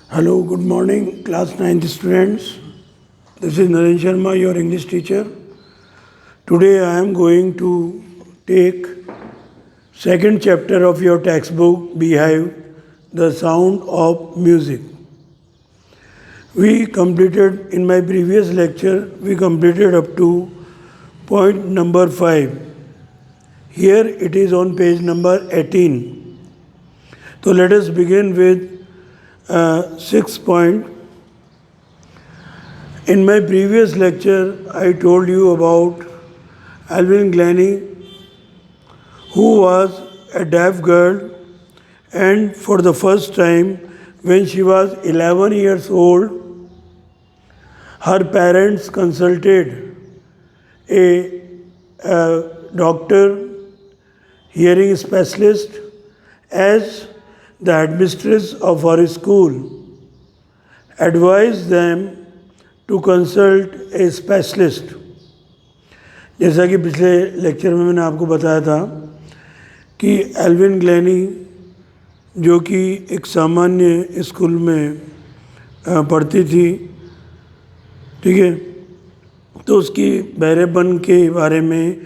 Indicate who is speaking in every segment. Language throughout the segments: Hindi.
Speaker 1: Hello, good morning, class 9th students. This is Naren Sharma, your English teacher. Today I am going to take second chapter of your textbook, Beehive, The Sound of Music. In my previous lecture, we completed up to point number 5. Here it is on page number 18. So let us begin with 6th point. In my previous lecture, I told you about Alvin Glennie, who was a deaf girl, and for the first time, when she was 11 years old, her parents consulted a doctor, hearing specialist, as the headmistress of her school advised them to consult a specialist. जैसा कि पिछले लेक्चर में मैंने आपको बताया था कि एल्विन ग्लेनी, जो कि एक सामान्य स्कूल में पढ़ती थी, ठीक है, तो उसकी बहरेपन के बारे में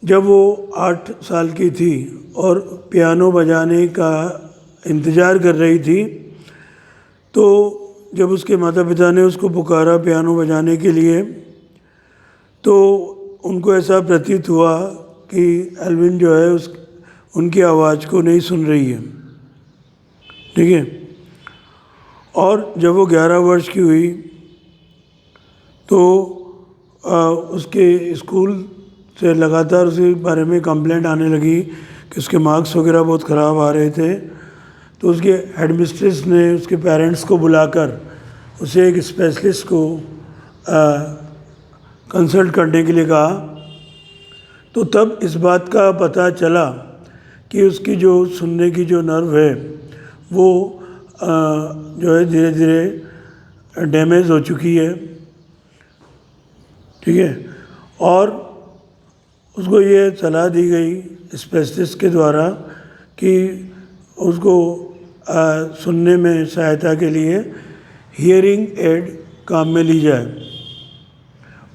Speaker 1: जब वो 8 साल की थी और पियानो बजाने का इंतज़ार कर रही थी, तो जब उसके माता पिता ने उसको पुकारा पियानो बजाने के लिए, तो उनको ऐसा प्रतीत हुआ कि एल्विन जो है उनकी आवाज़ को नहीं सुन रही है, ठीक है। और जब वो 11 वर्ष की हुई तो उसके स्कूल से लगातार उसके बारे में कंप्लेंट आने लगी कि उसके मार्क्स वगैरह बहुत ख़राब आ रहे थे। तो उसके हेडमिस्ट्रेस ने उसके पेरेंट्स को बुलाकर उसे एक स्पेशलिस्ट को कंसल्ट करने के लिए कहा। तो तब इस बात का पता चला कि उसकी जो सुनने की जो नर्व है वो जो है धीरे धीरे डैमेज हो चुकी है, ठीक है। और उसको ये सलाह दी गई स्पेशलिस्ट के द्वारा कि उसको सुनने में सहायता के लिए हियरिंग एड काम में ली जाए,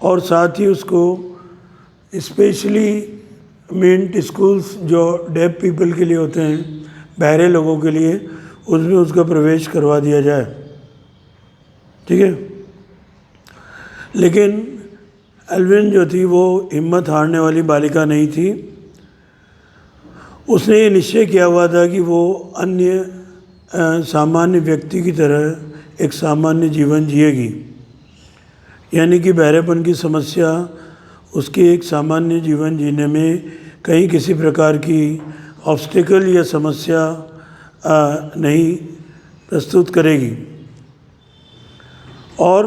Speaker 1: और साथ ही उसको स्पेशली मीन्ट स्कूल्स जो डेफ पीपल के लिए होते हैं, बहरे लोगों के लिए, उसमें उसका प्रवेश करवा दिया जाए, ठीक है। लेकिन एल्विन जो थी वो हिम्मत हारने वाली बालिका नहीं थी। उसने ये निश्चय किया हुआ था कि वो अन्य सामान्य व्यक्ति की तरह एक सामान्य जीवन जिएगी, यानी कि बहरेपन की समस्या उसके एक सामान्य जीवन जीने में कहीं किसी प्रकार की ऑब्स्टिकल या समस्या नहीं प्रस्तुत करेगी। और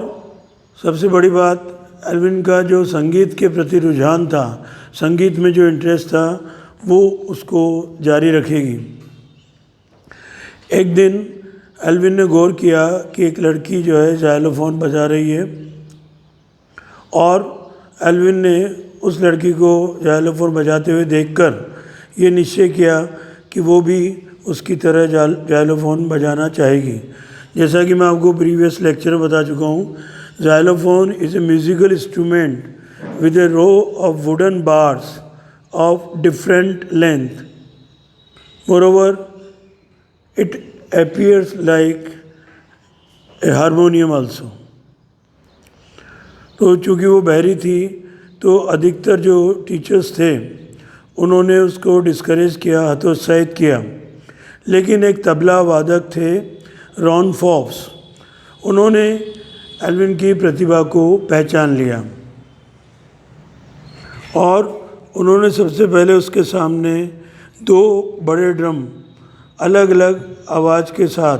Speaker 1: सबसे बड़ी बात, एल्विन का जो संगीत के प्रति रुझान था, संगीत में जो इंटरेस्ट था, वो उसको जारी रखेगी। एक दिन एल्विन ने गौर किया कि एक लड़की जो है जाइलोफोन बजा रही है, और एल्विन ने उस लड़की को जाइलोफोन बजाते हुए देखकर ये निश्चय किया कि वो भी उसकी तरह जाइलोफोन बजाना चाहेगी। जैसा कि मैं आपको प्रीवियस लेक्चर में बता चुका हूँ, xylophone is a musical instrument with a row of wooden bars of different length. Moreover, it appears like a harmonium also. तो चूँकि वो बहरी थी, तो अधिकतर जो टीचर्स थे उन्होंने उसको डिस्करेज किया, हतोत्साहित किया। लेकिन एक तबला वादक थे रॉन फॉब्स, उन्होंने एल्विन की प्रतिभा को पहचान लिया और उन्होंने सबसे पहले उसके सामने 2 बड़े ड्रम अलग अलग आवाज़ के साथ,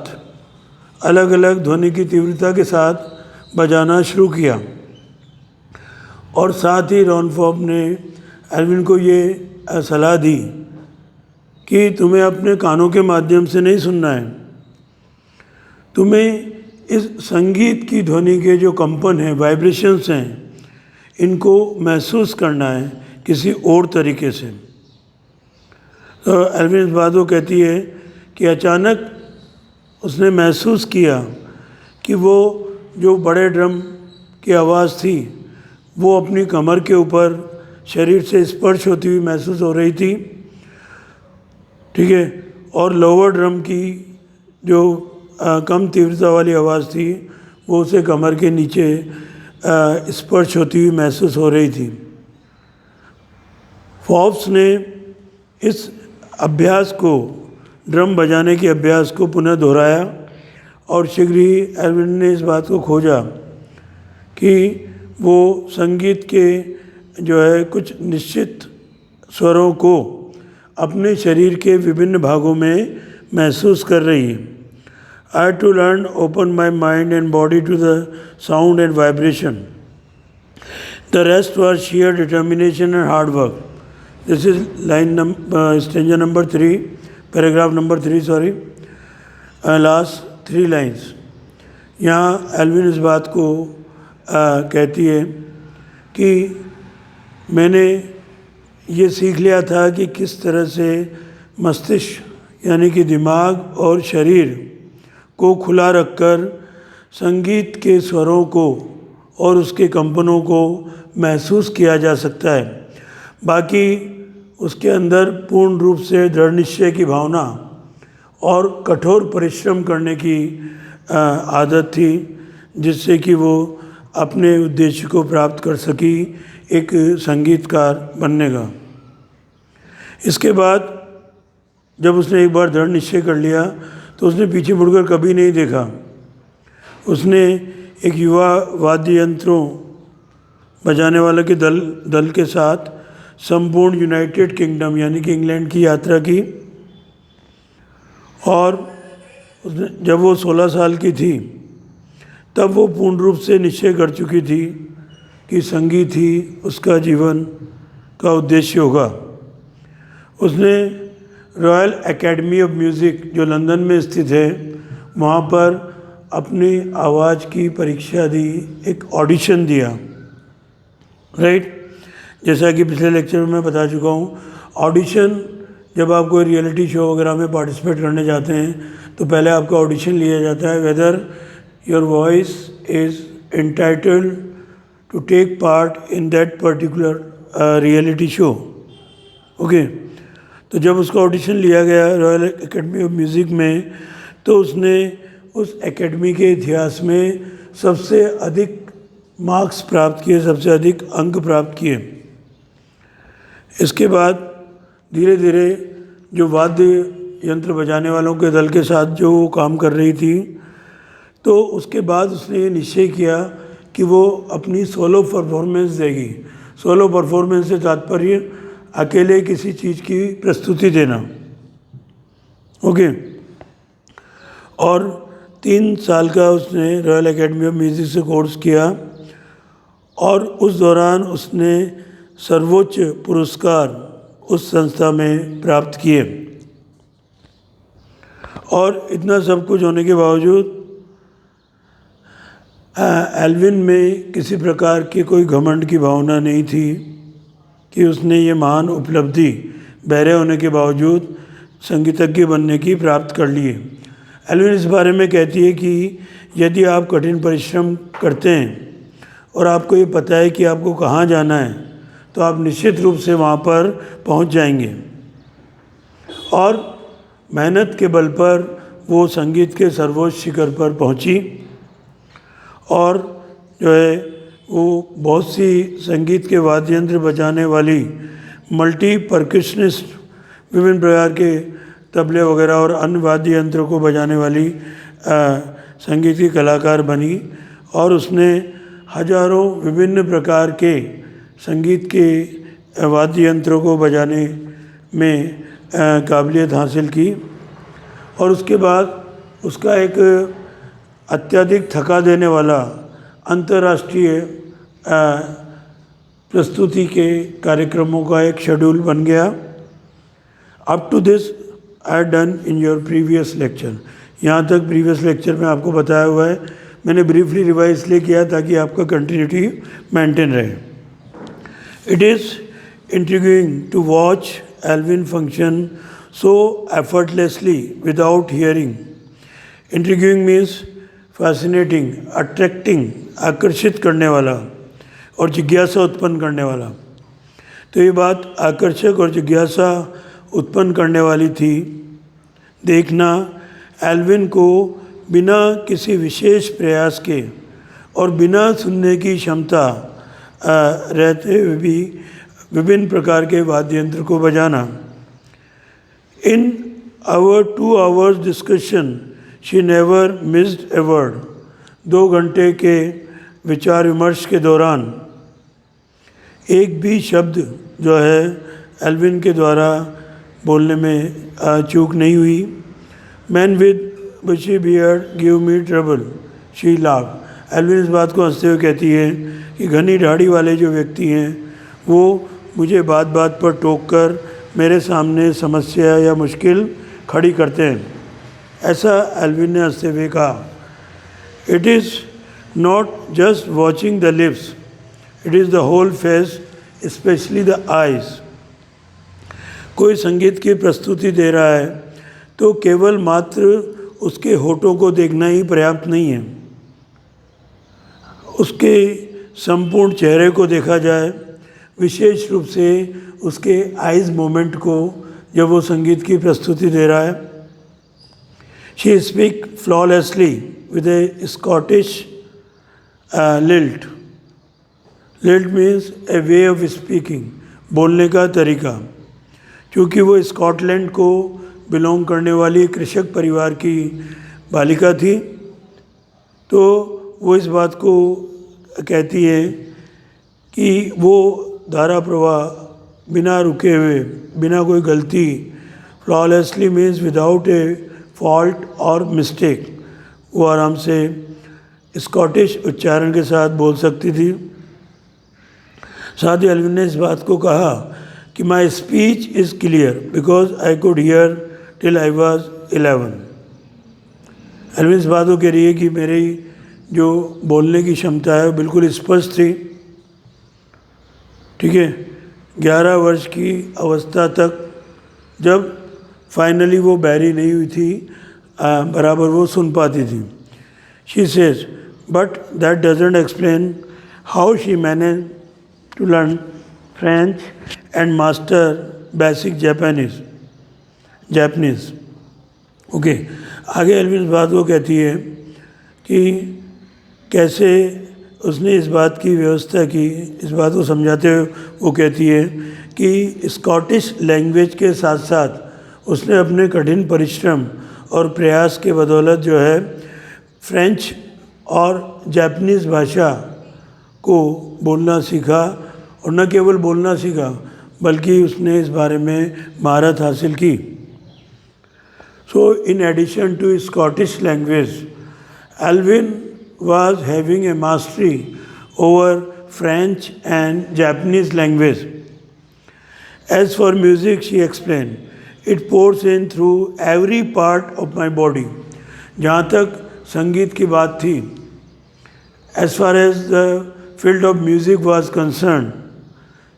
Speaker 1: अलग अलग ध्वनि की तीव्रता के साथ बजाना शुरू किया। और साथ ही रॉन फॉब ने एल्विन को ये सलाह दी कि तुम्हें अपने कानों के माध्यम से नहीं सुनना है, तुम्हें इस संगीत की ध्वनि के जो कंपन हैं, वाइब्रेशंस हैं, इनको महसूस करना है किसी और तरीके से। तो एल्विन इस बात को कहती है कि अचानक उसने महसूस किया कि वो जो बड़े ड्रम की आवाज़ थी वो अपनी कमर के ऊपर शरीर से स्पर्श होती हुई महसूस हो रही थी, ठीक है। और लोअर ड्रम की जो कम तीव्रता वाली आवाज़ थी वो उसे कमर के नीचे स्पर्श होती हुई महसूस हो रही थी। फॉब्स ने इस अभ्यास को, ड्रम बजाने के अभ्यास को पुनः दोहराया और शीघ्र ही एल्विन ने इस बात को खोजा कि वो संगीत के जो है कुछ निश्चित स्वरों को अपने शरीर के विभिन्न भागों में महसूस कर रही है। I had to learn open my mind and body to the sound and vibration. The rest was sheer determination and hard work. This is stanza number 3, paragraph number 3, sorry, last 3 lines. यहाँ एल्विन इस बात को कहती है कि मैंने ये सीख लिया था कि किस तरह से मस्तिष्क यानी कि दिमाग और शरीर को खुला रखकर संगीत के स्वरों को और उसके कंपनों को महसूस किया जा सकता है। बाकी उसके अंदर पूर्ण रूप से दृढ़ निश्चय की भावना और कठोर परिश्रम करने की आदत थी, जिससे कि वो अपने उद्देश्य को प्राप्त कर सकी, एक संगीतकार बनने का। इसके बाद जब उसने एक बार दृढ़ निश्चय कर लिया तो उसने पीछे मुड़कर कभी नहीं देखा। उसने एक युवा वाद्य यंत्रों बजाने वाले के दल के साथ संपूर्ण यूनाइटेड किंगडम यानी कि इंग्लैंड की यात्रा की। और उसने जब वो 16 साल की थी तब वो पूर्ण रूप से निश्चय कर चुकी थी कि संगीत ही उसका जीवन का उद्देश्य होगा। उसने रॉयल एकेडमी ऑफ म्यूज़िक जो लंदन में स्थित है वहाँ पर अपनी आवाज़ की परीक्षा दी, एक ऑडिशन दिया, राइट। जैसा कि पिछले लेक्चर में मैं बता चुका हूँ, ऑडिशन जब आप कोई रियलिटी शो वगैरह में पार्टिसिपेट करने जाते हैं तो पहले आपका ऑडिशन लिया जाता है whether your voice is entitled to take part in that particular reality show, okay. तो जब उसका ऑडिशन लिया गया रॉयल एकेडमी ऑफ म्यूज़िक में, तो उसने उस एकेडमी के इतिहास में सबसे अधिक मार्क्स प्राप्त किए, सबसे अधिक अंक प्राप्त किए। इसके बाद धीरे धीरे जो वाद्य यंत्र बजाने वालों के दल के साथ जो वो काम कर रही थी, तो उसके बाद उसने ये निश्चय किया कि वो अपनी सोलो परफॉर्मेंस देगी। सोलो परफॉर्मेंस से तात्पर्य अकेले किसी चीज़ की प्रस्तुति देना, ओके। और 3 साल का उसने रॉयल एकेडमी ऑफ म्यूज़िक से कोर्स किया और उस दौरान उसने सर्वोच्च पुरस्कार उस संस्था में प्राप्त किए। और इतना सब कुछ होने के बावजूद एल्विन में किसी प्रकार की कोई घमंड की भावना नहीं थी कि उसने ये महान उपलब्धि बहरे होने के बावजूद संगीतज्ञ बनने की प्राप्त कर ली है। एल्विन इस बारे में कहती है कि यदि आप कठिन परिश्रम करते हैं और आपको ये पता है कि आपको कहाँ जाना है, तो आप निश्चित रूप से वहाँ पर पहुँच जाएंगे। और मेहनत के बल पर वो संगीत के सर्वोच्च शिखर पर पहुँची और जो है वो बहुत सी संगीत के वाद्य यंत्र बजाने वाली मल्टी परकशनिस्ट, विभिन्न प्रकार के तबले वगैरह और अन्य वाद्य यंत्रों को बजाने वाली संगीत की कलाकार बनी। और उसने हजारों विभिन्न प्रकार के संगीत के वाद्य यंत्रों को बजाने में काबिलियत हासिल की। और उसके बाद उसका एक अत्यधिक थका देने वाला अंतर्राष्ट्रीय प्रस्तुति के कार्यक्रमों का एक शेड्यूल बन गया। Up to this I done in your previous lecture. यहाँ तक प्रीवियस लेक्चर में आपको बताया हुआ है। मैंने ब्रीफली रिवाइज इसलिए किया ताकि आपका कंटिन्यूटी मेंटेन रहे। It is intriguing to watch Elvin function so effortlessly without hearing. Intriguing means fascinating, attracting, आकर्षित करने वाला और जिज्ञासा उत्पन्न करने वाला। तो ये बात आकर्षक और जिज्ञासा उत्पन्न करने वाली थी। देखना एल्विन को बिना किसी विशेष प्रयास के और बिना सुनने की क्षमता रहते हुए भी विभिन्न प्रकार के वाद्य यंत्र को बजाना। In our 2 hours discussion she never missed a word. 2 घंटे के विचार विमर्श के दौरान एक भी शब्द जो है एल्विन के द्वारा बोलने में चूक नहीं हुई। Man with bushy beard give me trouble she laugh. Evelyn इस बात को हंसते हुए कहती है कि घनी दाढ़ी वाले जो व्यक्ति हैं वो मुझे बात बात पर टोक कर मेरे सामने समस्या या मुश्किल खड़ी करते हैं। ऐसा एल्विन ने हंसते हुए कहा। It is not just watching the lips, it is the whole face, especially the eyes. कोई संगीत की प्रस्तुति दे रहा है तो केवल मात्र उसके होठों को देखना ही पर्याप्त नहीं है, उसके संपूर्ण चेहरे को देखा जाए, विशेष रूप से उसके आइज़ मोमेंट को जब वो संगीत की प्रस्तुति दे रहा है। She speak flawlessly with A Scottish lilt. Lilt means A way of speaking, बोलने का तरीका। क्योंकि वो स्कॉटलैंड को बिलोंग करने वाली कृषक परिवार की बालिका थी, तो वो इस बात को कहती है कि वो धारा प्रवाह बिना रुके हुए, बिना कोई गलती, फ्लॉलेसली मीन्स विदाउट ए फॉल्ट और मिस्टेक, वो आराम से स्कॉटिश उच्चारण के साथ बोल सकती थी। साथ ही एल्विन ने इस बात को कहा कि my speech is clear because I could hear till I was 11। Evelyn इस बात को कह रही है कि मेरी जो बोलने की क्षमता है वो बिल्कुल स्पष्ट थी। ठीक है, 11 वर्ष की अवस्था तक जब फाइनली वो बहरी नहीं हुई थी, बराबर वो सुन पाती थी। She says but that doesn't explain how she manage to learn French and master basic Japanese. Okay, आगे एल्विन इस बात को कहती है कि कैसे उसने इस बात की व्यवस्था की। इस बात को समझाते हुए वो कहती है कि स्कॉटिश लैंग्वेज के साथ साथ उसने अपने कठिन परिश्रम और प्रयास के बदौलत जो है फ्रेंच और जापानीज़ भाषा को बोलना सीखा, और न केवल बोलना सीखा बल्कि उसने इस बारे में महारत हासिल की। So in addition to Scottish language, Elvin was having a mastery over French and Japanese language. As for music, she explained, it pours in through every part of my body. जहाँ तक संगीत की बात थी, as far as the field of music was concerned,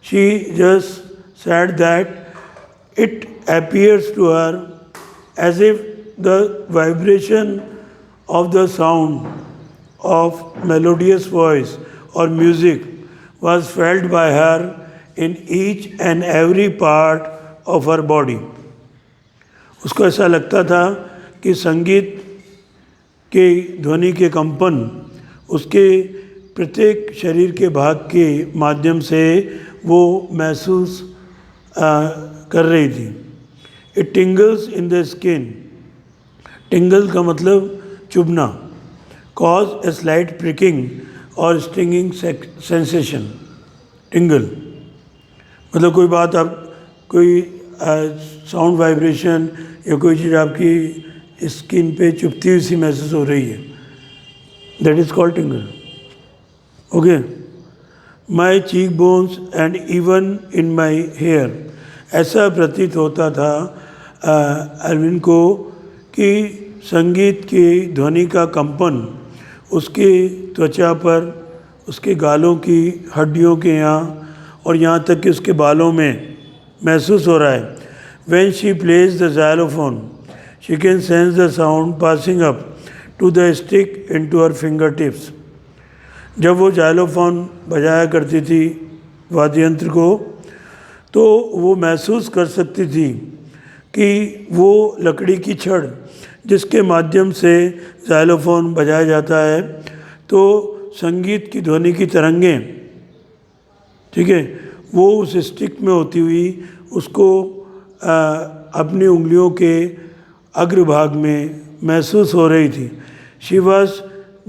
Speaker 1: she just said that it appears to her as if the vibration of the sound of melodious voice or music was felt by her in each and every part of her body. उसको ऐसा लगता था कि संगीत के ध्वनि के कंपन उसके प्रत्येक शरीर के भाग के माध्यम से वो महसूस कर रही थी। It tingles in the skin. टिंगल का मतलब चुभना। Cause a slight pricking or stinging sensation. टिंगल मतलब कोई बात, आप कोई साउंड वाइब्रेशन या कोई चीज़ आपकी स्किन पे चुभती हुई सी महसूस हो रही है, that is called tingle. Okay, my cheek bones and even in my hair. ऐसा प्रतीत होता था एल्विन को कि संगीत की ध्वनि का कंपन उसकी त्वचा पर, उसके गालों की हड्डियों के यहाँ और यहाँ तक कि उसके बालों में महसूस हो रहा है। When she plays the xylophone, she can sense the sound passing up to the stick into her fingertips. जब वो जाइलोफोन बजाया करती थी वाद्य यंत्र को, तो वो महसूस कर सकती थी कि वो लकड़ी की छड़ जिसके माध्यम से जाइलोफोन बजाया जाता है, तो संगीत की ध्वनि की तरंगें, ठीक है, वो उस स्टिक में होती हुई उसको अपनी उंगलियों के अग्रभाग में महसूस हो रही थी. She was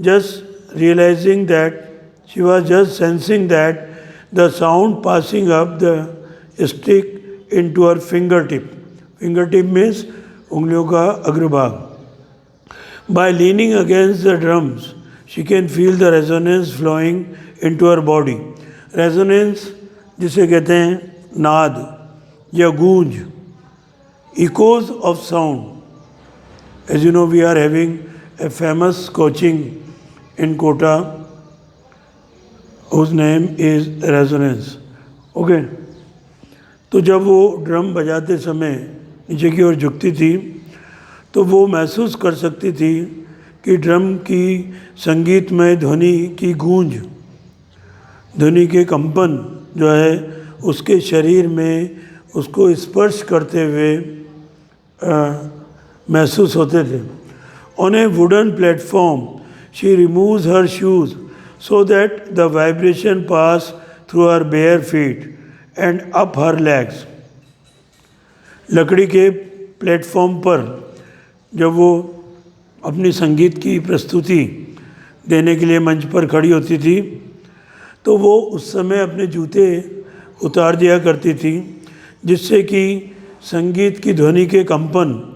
Speaker 1: just realising that, she was just sensing that the sound passing up the stick into her fingertip. Fingertip means उंगलियों का अग्रभाग. By leaning against the drums she can feel the resonance flowing into her body. Resonance जिसे कहते हैं नाद या गूंज, echoes of sound. As you know, we are having a famous coaching in Kota whose name is Resonance. Okay. तो जब वो ड्रम बजाते समय नीचे की ओर झुकती थी, तो वो महसूस कर सकती थी कि ड्रम की संगीतमय ध्वनि की गूंज, ध्वनि के कंपन जो है उसके शरीर में उसको स्पर्श करते हुए महसूस होते थे. On A wooden platform she removes her shoes so that the vibration pass through her bare feet and up her legs. लकड़ी के प्लेटफॉर्म पर जब वो अपनी संगीत की प्रस्तुति देने के लिए मंच पर खड़ी होती थी, तो वो उस समय अपने जूते उतार दिया करती थी, जिससे कि संगीत की ध्वनि के कंपन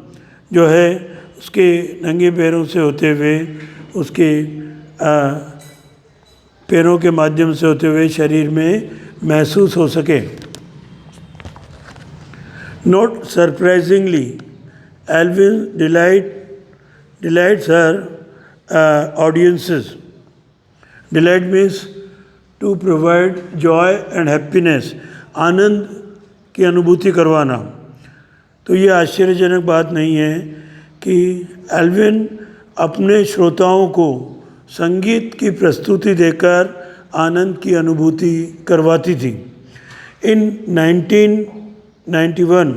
Speaker 1: जो है उसके नंगे पैरों से होते हुए, उसके पैरों के माध्यम से होते हुए शरीर में महसूस हो सके. Not surprisingly Elvin delights her audiences. Delight means to provide joy and happiness, आनंद की अनुभूति करवाना. तो ये आश्चर्यजनक बात नहीं है कि एल्विन अपने श्रोताओं को संगीत की प्रस्तुति देकर आनंद की अनुभूति करवाती थी. इन 1991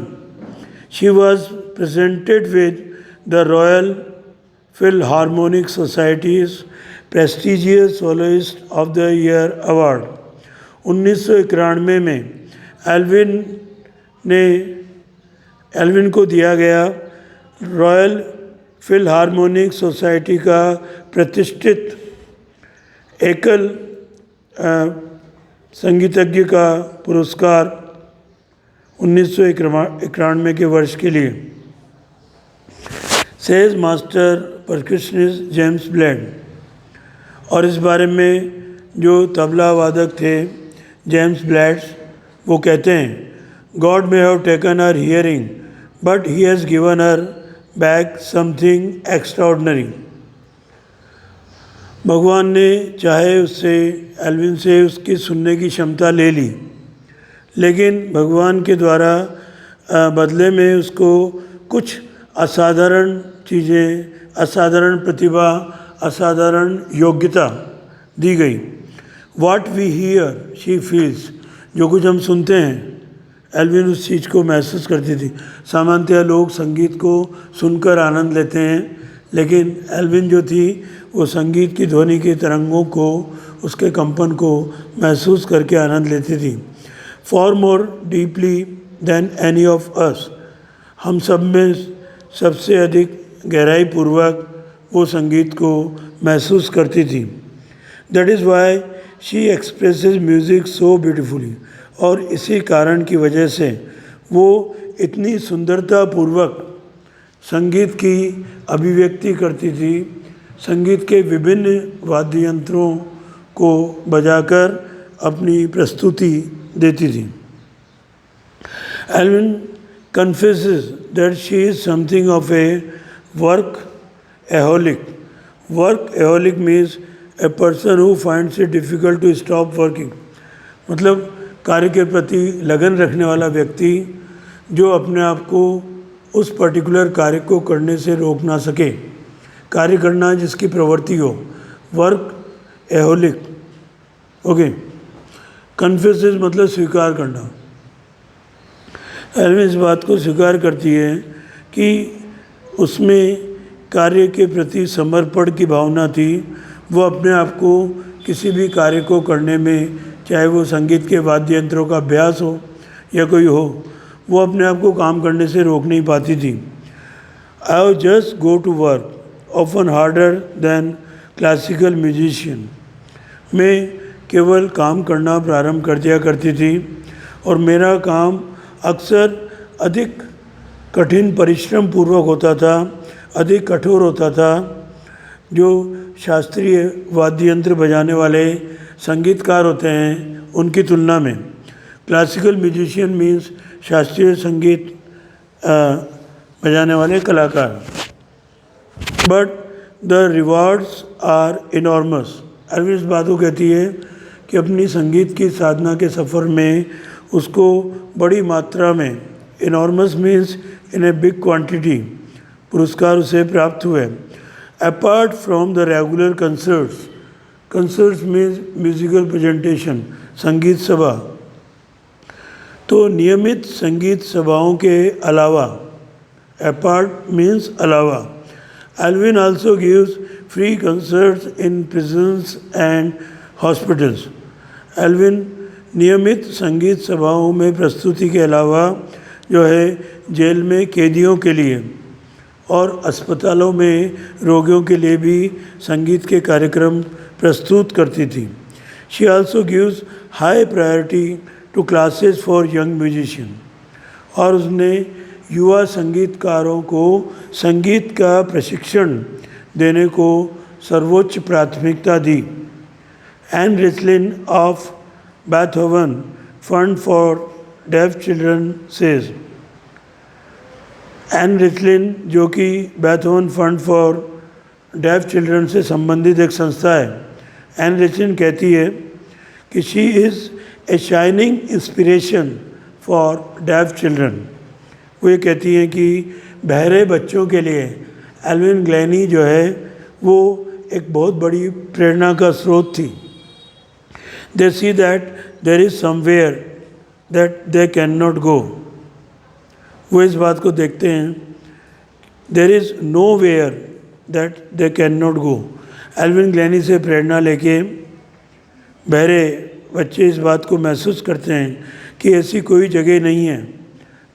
Speaker 1: she was presented with the royal Philharmonic societies prestigious soloist of the year award. 1991 में एल्विन को दिया गया रॉयल फिलहार्मोनिक सोसाइटी का प्रतिष्ठित एकल संगीतज्ञ का पुरस्कार 1991 के वर्ष के लिए. Says master percussionist James blade. और इस बारे में जो तबला वादक थे जेम्स ब्लेड, वो कहते हैं, God may have taken her hearing but he has given her back something extraordinary. भगवान ने चाहे उससे एल्विन से उसकी सुनने की क्षमता ले ली, लेकिन भगवान के द्वारा बदले में उसको कुछ असाधारण चीज़ें, असाधारण प्रतिभा, असाधारण योग्यता दी गई. What we hear she feels. जो कुछ हम सुनते हैं एल्विन उस चीज़ को महसूस करती थी. सामान्यतः लोग संगीत को सुनकर आनंद लेते हैं, लेकिन एल्विन जो थी वो संगीत की ध्वनि के तरंगों को, उसके कंपन को महसूस करके आनंद लेती थी. For more deeply than any of us. हम सब में सबसे अधिक गहराई पूर्वक वो संगीत को महसूस करती थी. That is why she expresses music so beautifully. और इसी कारण की वजह से वो इतनी सुंदरता पूर्वक संगीत की अभिव्यक्ति करती थी, संगीत के विभिन्न वाद्य यंत्रों को बजाकर अपनी प्रस्तुति देती थी. Evelyn confesses that she is something of a workaholic. Workaholic means a person who finds it difficult to stop working. मतलब कार्य के प्रति लगन रखने वाला व्यक्ति जो अपने आप को उस पर्टिकुलर कार्य को करने से रोक ना सके, कार्य करना जिसकी प्रवृत्ति हो, वर्क एहोलिक। ओके, कन्फेसिस मतलब स्वीकार करना। एल्विन इस बात को स्वीकार करती है कि उसमें कार्य के प्रति समर्पण की भावना थी। वो अपने आप को किसी भी कार्य को करने में, चाहे वो संगीत के वाद्य यंत्रों का अभ्यास हो या कोई हो, वो अपने आप को काम करने से रोक नहीं पाती थी। I just go to work often harder than classical musician. मैं केवल काम करना प्रारंभ कर दिया करती थी और मेरा काम अक्सर अधिक कठिन परिश्रम पूर्वक होता था, अधिक कठोर होता था, जो शास्त्रीय वाद्य यंत्र बजाने वाले संगीतकार होते हैं उनकी तुलना में। क्लासिकल म्यूजिशियन मीन्स शास्त्रीय संगीत बजाने वाले कलाकार। But the rewards are enormous. Evelyn इस बात को कहती है कि अपनी संगीत की साधना के सफ़र में उसको बड़ी मात्रा में, enormous means in a big quantity, पुरस्कार उसे प्राप्त हुए। Apart from the regular concerts, concerts means musical presentation, संगीत सभा, तो नियमित संगीत सभाओं के अलावा, अपार्ट मीन्स अलावा, Evelyn also gives free concerts in prisons and hospitals. Evelyn नियमित संगीत सभाओं में प्रस्तुति के अलावा जो है जेल में कैदियों के लिए और अस्पतालों में रोगियों के लिए भी संगीत के कार्यक्रम प्रस्तुत करती थी। She also gives high priority to classes for young musician. और उसने युवा संगीतकारों को संगीत का प्रशिक्षण देने को सर्वोच्च प्राथमिकता दी। Ann Richlin of Beethoven fund for deaf children says. Ann Richlin जो कि Beethoven fund for deaf children से संबंधित एक संस्था है, एन रिचलिन कहती है कि she is a shining inspiration for deaf children. वो ये कहती हैं कि बहरे बच्चों के लिए एल्विन ग्लैनी जो है वो एक बहुत बड़ी प्रेरणा का स्रोत थी। They see that there is somewhere that they can not go. वो इस बात को देखते हैं, there is no where that they can not go. Elvin Glennie से प्रेरणा लेके बहरे बच्चे इस बात को महसूस करते हैं कि ऐसी कोई जगह नहीं है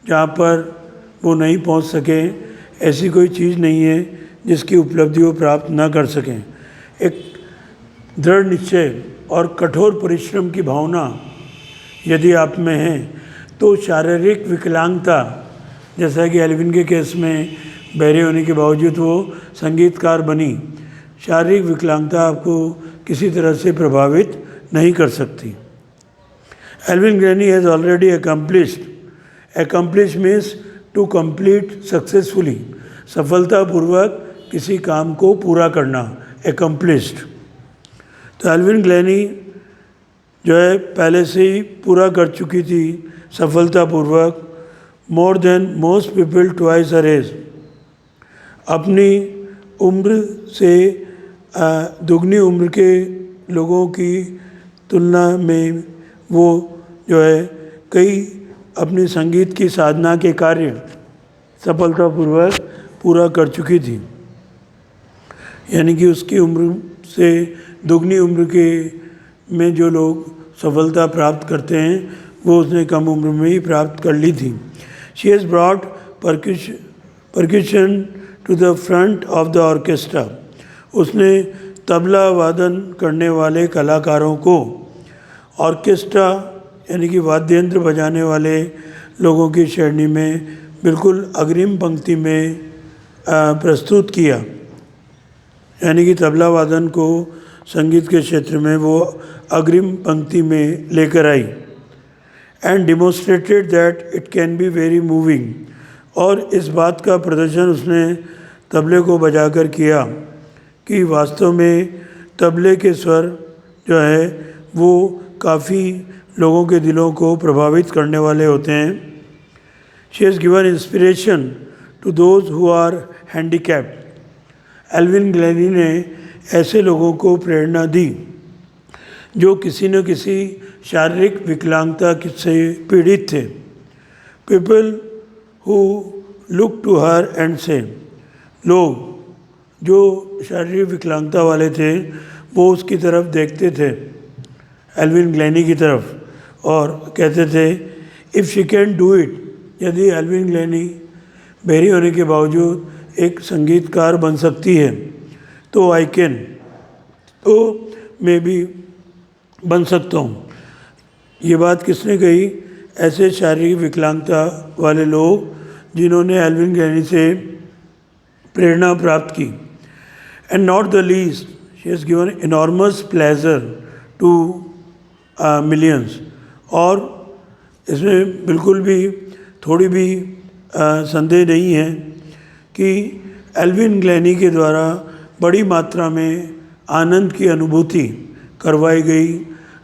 Speaker 1: जहाँ पर वो नहीं पहुँच सके, ऐसी कोई चीज़ नहीं है जिसकी उपलब्धि वो प्राप्त ना कर सकें। एक दृढ़ निश्चय और कठोर परिश्रम की भावना यदि आप में है तो शारीरिक विकलांगता, जैसा कि एल्विन के केस में बहरे होने के बावजूद वो संगीतकार बनी, शारीरिक विकलांगता आपको किसी तरह से प्रभावित नहीं कर सकती। Elvin Glennie has already accomplished. Accomplish means to complete successfully, सफलतापूर्वक किसी काम को पूरा करना, अकम्प्लिश्ड। तो एल्विन ग्लैनी जो है पहले से ही पूरा कर चुकी थी सफलतापूर्वक more than most people twice her age. अपनी उम्र से दुगनी उम्र के लोगों की तुलना में वो जो है कई अपनी संगीत की साधना के कार्य सफलतापूर्वक पूरा कर चुकी थी। यानी कि उसकी उम्र से दुगनी उम्र के में जो लोग सफलता प्राप्त करते हैं वो उसने कम उम्र में ही प्राप्त कर ली थी। She has brought percussion to the front of the orchestra. उसने तबला वादन करने वाले कलाकारों को ऑर्केस्ट्रा यानी कि वाद्य यंत्र बजाने वाले लोगों की श्रेणी में बिल्कुल अग्रिम पंक्ति में प्रस्तुत किया। यानी कि तबला वादन को संगीत के क्षेत्र में वो अग्रिम पंक्ति में लेकर आई। And demonstrated that it can be very moving. और इस बात का प्रदर्शन उसने तबले को बजाकर किया कि वास्तव में तबले के स्वर जो है वो काफ़ी लोगों के दिलों को प्रभावित करने वाले होते हैं। She has given inspiration to those who are handicapped. Elvin Glennie ने ऐसे लोगों को प्रेरणा दी जो किसी न किसी शारीरिक विकलांगता से पीड़ित थे। People who look to her and से, लोग जो शारीरिक विकलांगता वाले थे वो उसकी तरफ देखते थे, एल्विन ग्लैनी की तरफ, और कहते थे if she can do it, यदि एल्विन ग्लैनी बहरी होने के बावजूद एक संगीतकार बन सकती है तो आई कैन, तो मैं भी बन सकता हूँ। ये बात किसने कही? ऐसे शारीरिक विकलांगता वाले लोग जिन्होंने एल्विन ग्लैनी से प्रेरणा प्राप्त की। And not the least she has given enormous pleasure to millions, और इसमें बिल्कुल भी थोड़ी भी संदेह नहीं है कि एल्विन ग्लैनी के द्वारा बड़ी मात्रा में आनंद की अनुभूति करवाई गई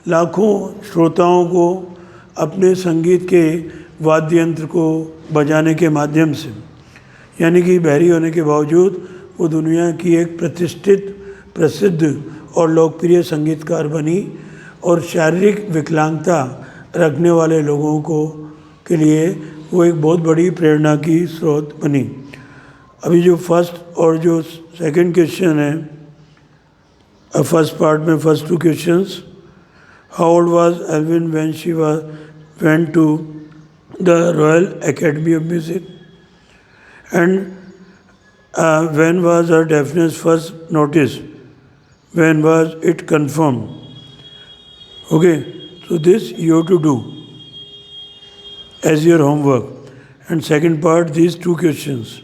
Speaker 1: लाखों श्रोताओं को अपने संगीत के वाद्य यंत्र को बजाने के माध्यम से। यानी कि बहरी होने के बावजूद वो दुनिया की एक प्रतिष्ठित, प्रसिद्ध और लोकप्रिय संगीतकार बनी और शारीरिक विकलांगता रखने वाले लोगों को के लिए वो एक बहुत बड़ी प्रेरणा की स्रोत बनी। अभी जो फर्स्ट और जो सेकंड क्वेश्चन है, फर्स्ट पार्ट में first two questions, how old was Evelyn when she went to the Royal Academy of Music, and when was her deafness first noticed? When was it confirmed? Okay, so this you have to do as your homework. And second part, these two questions.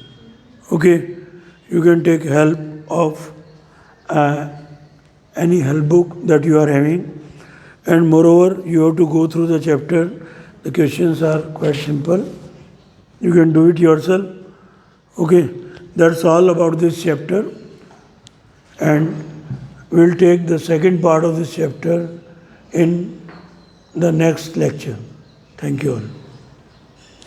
Speaker 1: Okay, you can take help of any help book that you are having. And moreover, you have to go through the chapter. The questions are quite simple. You can do it yourself. Okay. That's all about this chapter, and we'll take the second part of this chapter in the next lecture. Thank you all.